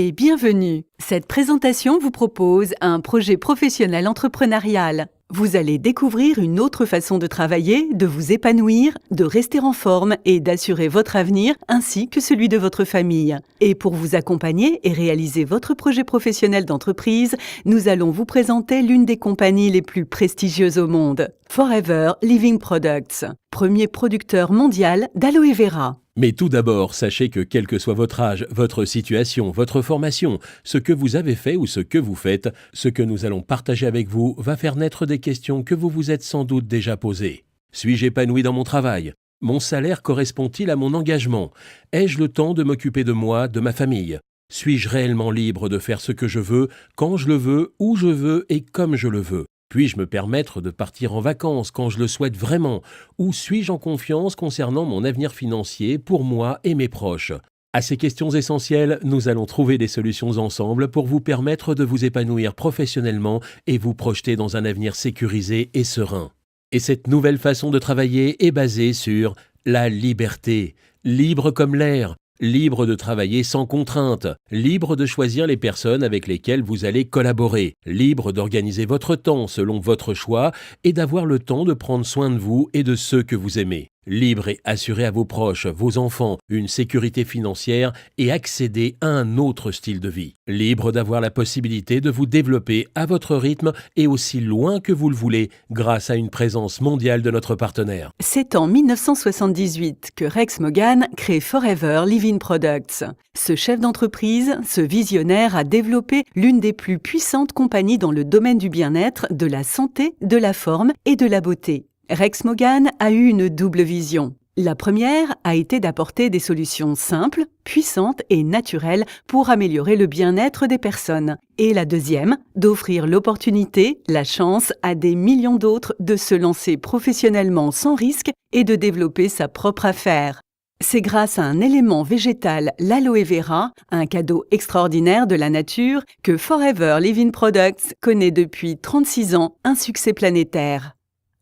et bienvenue. Cette présentation vous propose un projet professionnel entrepreneurial. Vous allez découvrir une autre façon de travailler, de vous épanouir, de rester en forme et d'assurer votre avenir ainsi que celui de votre famille. Et pour vous accompagner et réaliser votre projet professionnel d'entreprise, nous allons vous présenter l'une des compagnies les plus prestigieuses au monde, Forever Living Products, premier producteur mondial d'aloe vera. Mais tout d'abord, sachez que quel que soit votre âge, votre situation, votre formation, ce que vous avez fait ou ce que vous faites, ce que nous allons partager avec vous va faire naître des questions que vous vous êtes sans doute déjà posées. Suis-je épanoui dans mon travail ? Mon salaire correspond-il à mon engagement ? Ai-je le temps de m'occuper de moi, de ma famille ? Suis-je réellement libre de faire ce que je veux, quand je le veux, où je veux et comme je le veux ? Puis-je me permettre de partir en vacances quand je le souhaite vraiment ? Ou suis-je en confiance concernant mon avenir financier pour moi et mes proches ? À ces questions essentielles, nous allons trouver des solutions ensemble pour vous permettre de vous épanouir professionnellement et vous projeter dans un avenir sécurisé et serein. Et cette nouvelle façon de travailler est basée sur la liberté, libre comme l'air. Libre de travailler sans contrainte, libre de choisir les personnes avec lesquelles vous allez collaborer, libre d'organiser votre temps selon votre choix et d'avoir le temps de prendre soin de vous et de ceux que vous aimez. Libre et assurer à vos proches, vos enfants, une sécurité financière et accéder à un autre style de vie. Libre d'avoir la possibilité de vous développer à votre rythme et aussi loin que vous le voulez grâce à une présence mondiale de notre partenaire. C'est en 1978 que Rex Morgan crée Forever Living Products. Ce chef d'entreprise, ce visionnaire a développé l'une des plus puissantes compagnies dans le domaine du bien-être, de la santé, de la forme et de la beauté. Rex Morgan a eu une double vision. La première a été d'apporter des solutions simples, puissantes et naturelles pour améliorer le bien-être des personnes. Et la deuxième, d'offrir l'opportunité, la chance à des millions d'autres de se lancer professionnellement sans risque et de développer sa propre affaire. C'est grâce à un élément végétal, l'aloe vera, un cadeau extraordinaire de la nature, que Forever Living Products connaît depuis 36 ans un succès planétaire.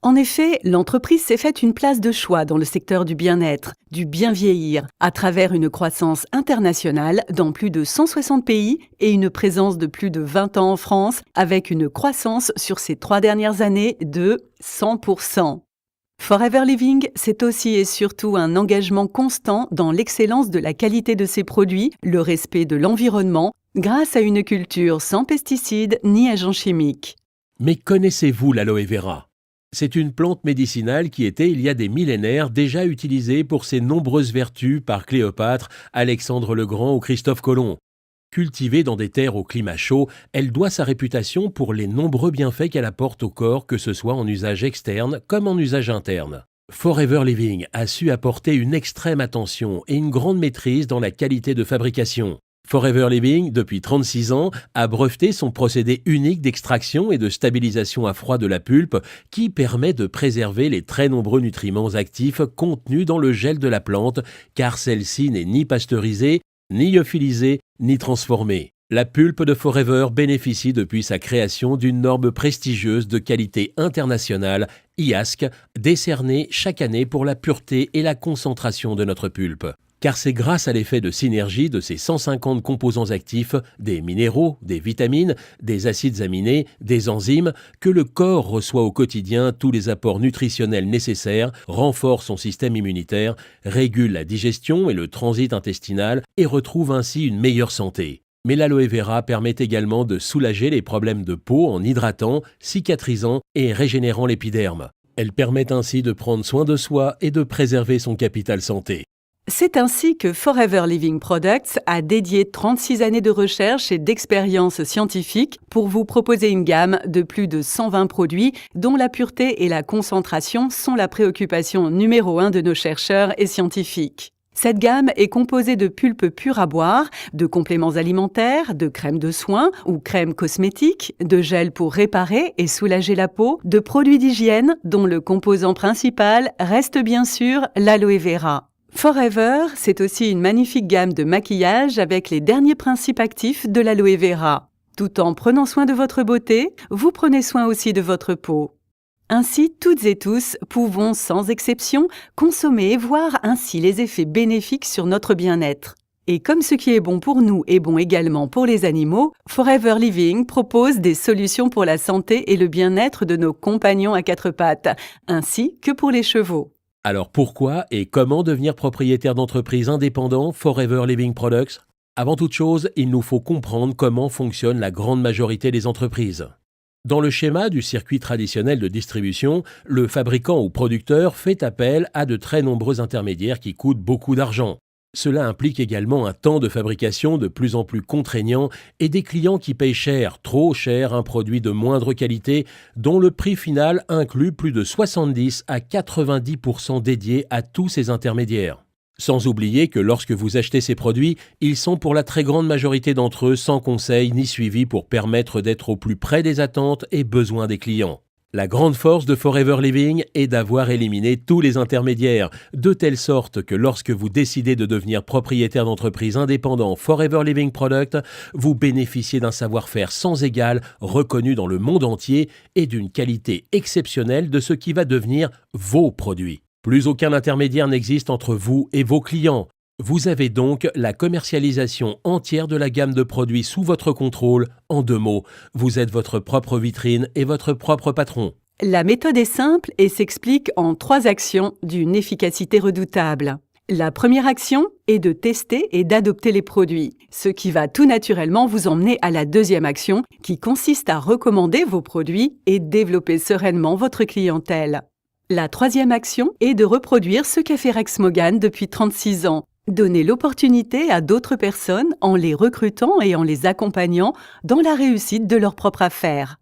En effet, l'entreprise s'est faite une place de choix dans le secteur du bien-être, du bien vieillir, à travers une croissance internationale dans plus de 160 pays et une présence de plus de 20 ans en France, avec une croissance sur ces 3 dernières années de 100%. Forever Living, c'est aussi et surtout un engagement constant dans l'excellence de la qualité de ses produits, le respect de l'environnement, grâce à une culture sans pesticides ni agents chimiques. Mais connaissez-vous l'aloe vera ? C'est une plante médicinale qui était, il y a des millénaires, déjà utilisée pour ses nombreuses vertus par Cléopâtre, Alexandre le Grand ou Christophe Colomb. Cultivée dans des terres au climat chaud, elle doit sa réputation pour les nombreux bienfaits qu'elle apporte au corps, que ce soit en usage externe comme en usage interne. Forever Living a su apporter une extrême attention et une grande maîtrise dans la qualité de fabrication. Forever Living, depuis 36 ans, a breveté son procédé unique d'extraction et de stabilisation à froid de la pulpe qui permet de préserver les très nombreux nutriments actifs contenus dans le gel de la plante car celle-ci n'est ni pasteurisée, ni lyophilisée, ni transformée. La pulpe de Forever bénéficie depuis sa création d'une norme prestigieuse de qualité internationale, IASC, décernée chaque année pour la pureté et la concentration de notre pulpe. Car c'est grâce à l'effet de synergie de ces 150 composants actifs, des minéraux, des vitamines, des acides aminés, des enzymes, que le corps reçoit au quotidien tous les apports nutritionnels nécessaires, renforce son système immunitaire, régule la digestion et le transit intestinal et retrouve ainsi une meilleure santé. Mais l'aloe vera permet également de soulager les problèmes de peau en hydratant, cicatrisant et régénérant l'épiderme. Elle permet ainsi de prendre soin de soi et de préserver son capital santé. C'est ainsi que Forever Living Products a dédié 36 années de recherche et d'expérience scientifique pour vous proposer une gamme de plus de 120 produits dont la pureté et la concentration sont la préoccupation numéro 1 de nos chercheurs et scientifiques. Cette gamme est composée de pulpes pures à boire, de compléments alimentaires, de crèmes de soins ou crèmes cosmétiques, de gels pour réparer et soulager la peau, de produits d'hygiène dont le composant principal reste bien sûr l'aloe vera. Forever, c'est aussi une magnifique gamme de maquillage avec les derniers principes actifs de l'aloe vera. Tout en prenant soin de votre beauté, vous prenez soin aussi de votre peau. Ainsi, toutes et tous pouvons, sans exception, consommer et voir ainsi les effets bénéfiques sur notre bien-être. Et comme ce qui est bon pour nous est bon également pour les animaux, Forever Living propose des solutions pour la santé et le bien-être de nos compagnons à quatre pattes, ainsi que pour les chevaux. Alors pourquoi et comment devenir propriétaire d'entreprise indépendant Forever Living Products? Avant toute chose, il nous faut comprendre comment fonctionne la grande majorité des entreprises. Dans le schéma du circuit traditionnel de distribution, le fabricant ou producteur fait appel à de très nombreux intermédiaires qui coûtent beaucoup d'argent. Cela implique également un temps de fabrication de plus en plus contraignant et des clients qui payent cher, trop cher, un produit de moindre qualité dont le prix final inclut plus de 70 à 90% dédiés à tous ces intermédiaires. Sans oublier que lorsque vous achetez ces produits, ils sont pour la très grande majorité d'entre eux sans conseil ni suivi pour permettre d'être au plus près des attentes et besoins des clients. La grande force de Forever Living est d'avoir éliminé tous les intermédiaires, de telle sorte que lorsque vous décidez de devenir propriétaire d'entreprise indépendant Forever Living Product, vous bénéficiez d'un savoir-faire sans égal, reconnu dans le monde entier et d'une qualité exceptionnelle de ce qui va devenir vos produits. Plus aucun intermédiaire n'existe entre vous et vos clients. Vous avez donc la commercialisation entière de la gamme de produits sous votre contrôle. En 2 mots, vous êtes votre propre vitrine et votre propre patron. La méthode est simple et s'explique en 3 actions d'une efficacité redoutable. La première action est de tester et d'adopter les produits, ce qui va tout naturellement vous emmener à la deuxième action qui consiste à recommander vos produits et développer sereinement votre clientèle. La troisième action est de reproduire ce qu'a fait Rex Mogán depuis 36 ans. Donner l'opportunité à d'autres personnes en les recrutant et en les accompagnant dans la réussite de leur propre affaire.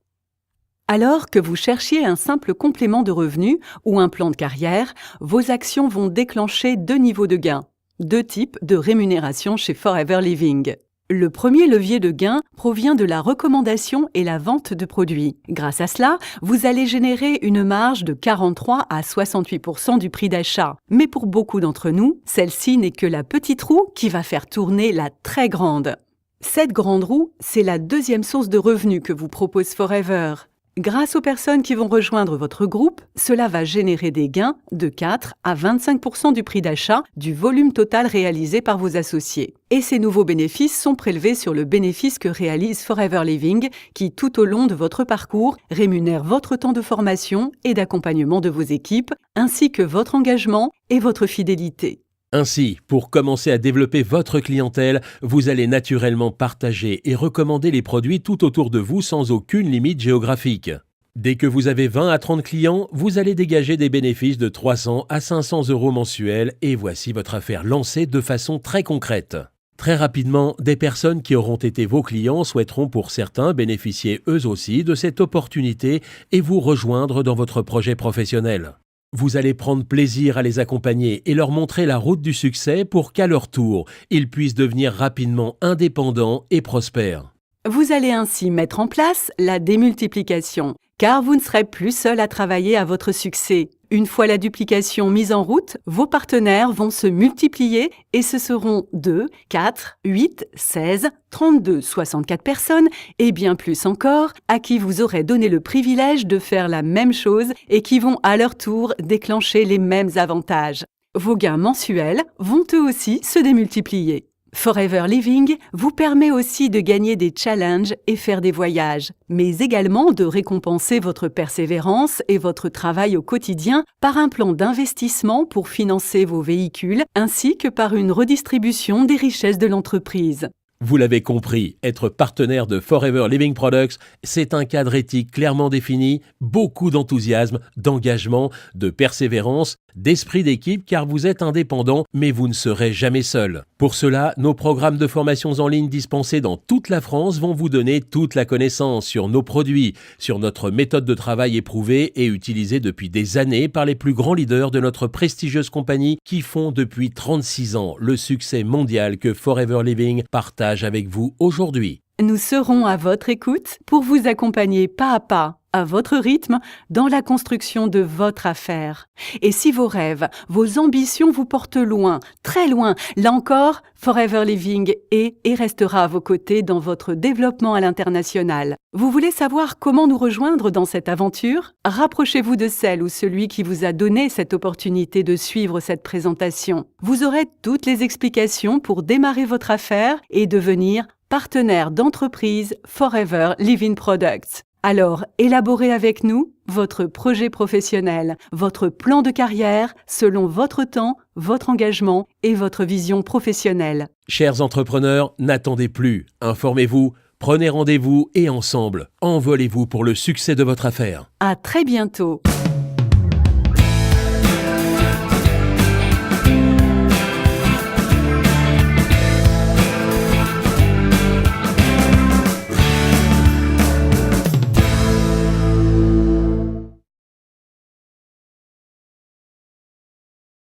Alors que vous cherchiez un simple complément de revenu ou un plan de carrière, vos actions vont déclencher 2 niveaux de gains, 2 types de rémunération chez Forever Living. Le premier levier de gain provient de la recommandation et la vente de produits. Grâce à cela, vous allez générer une marge de 43 à 68% du prix d'achat. Mais pour beaucoup d'entre nous, celle-ci n'est que la petite roue qui va faire tourner la très grande. Cette grande roue, c'est la deuxième source de revenus que vous propose Forever. Grâce aux personnes qui vont rejoindre votre groupe, cela va générer des gains de 4 à 25% du prix d'achat du volume total réalisé par vos associés. Et ces nouveaux bénéfices sont prélevés sur le bénéfice que réalise Forever Living, qui tout au long de votre parcours rémunère votre temps de formation et d'accompagnement de vos équipes, ainsi que votre engagement et votre fidélité. Ainsi, pour commencer à développer votre clientèle, vous allez naturellement partager et recommander les produits tout autour de vous sans aucune limite géographique. Dès que vous avez 20 à 30 clients, vous allez dégager des bénéfices de 300 à 500 € mensuels et voici votre affaire lancée de façon très concrète. Très rapidement, des personnes qui auront été vos clients souhaiteront pour certains bénéficier eux aussi de cette opportunité et vous rejoindre dans votre projet professionnel. Vous allez prendre plaisir à les accompagner et leur montrer la route du succès pour qu'à leur tour, ils puissent devenir rapidement indépendants et prospères. Vous allez ainsi mettre en place la démultiplication, car vous ne serez plus seul à travailler à votre succès. Une fois la duplication mise en route, vos partenaires vont se multiplier et ce seront 2, 4, 8, 16, 32, 64 personnes et bien plus encore à qui vous aurez donné le privilège de faire la même chose et qui vont à leur tour déclencher les mêmes avantages. Vos gains mensuels vont eux aussi se démultiplier. Forever Living vous permet aussi de gagner des challenges et faire des voyages, mais également de récompenser votre persévérance et votre travail au quotidien par un plan d'investissement pour financer vos véhicules ainsi que par une redistribution des richesses de l'entreprise. Vous l'avez compris, être partenaire de Forever Living Products, c'est un cadre éthique clairement défini, beaucoup d'enthousiasme, d'engagement, de persévérance, d'esprit d'équipe car vous êtes indépendant, mais vous ne serez jamais seul. Pour cela, nos programmes de formations en ligne dispensés dans toute la France vont vous donner toute la connaissance sur nos produits, sur notre méthode de travail éprouvée et utilisée depuis des années par les plus grands leaders de notre prestigieuse compagnie qui font depuis 36 ans le succès mondial que Forever Living partage avec vous aujourd'hui. Nous serons à votre écoute pour vous accompagner pas à pas à votre rythme, dans la construction de votre affaire. Et si vos rêves, vos ambitions vous portent loin, très loin, là encore, Forever Living est et restera à vos côtés dans votre développement à l'international. Vous voulez savoir comment nous rejoindre dans cette aventure? Rapprochez-vous de celle ou celui qui vous a donné cette opportunité de suivre cette présentation. Vous aurez toutes les explications pour démarrer votre affaire et devenir partenaire d'entreprise Forever Living Products. Alors, élaborez avec nous votre projet professionnel, votre plan de carrière selon votre temps, votre engagement et votre vision professionnelle. Chers entrepreneurs, n'attendez plus. Informez-vous, prenez rendez-vous et ensemble, envolez-vous pour le succès de votre affaire. À très bientôt.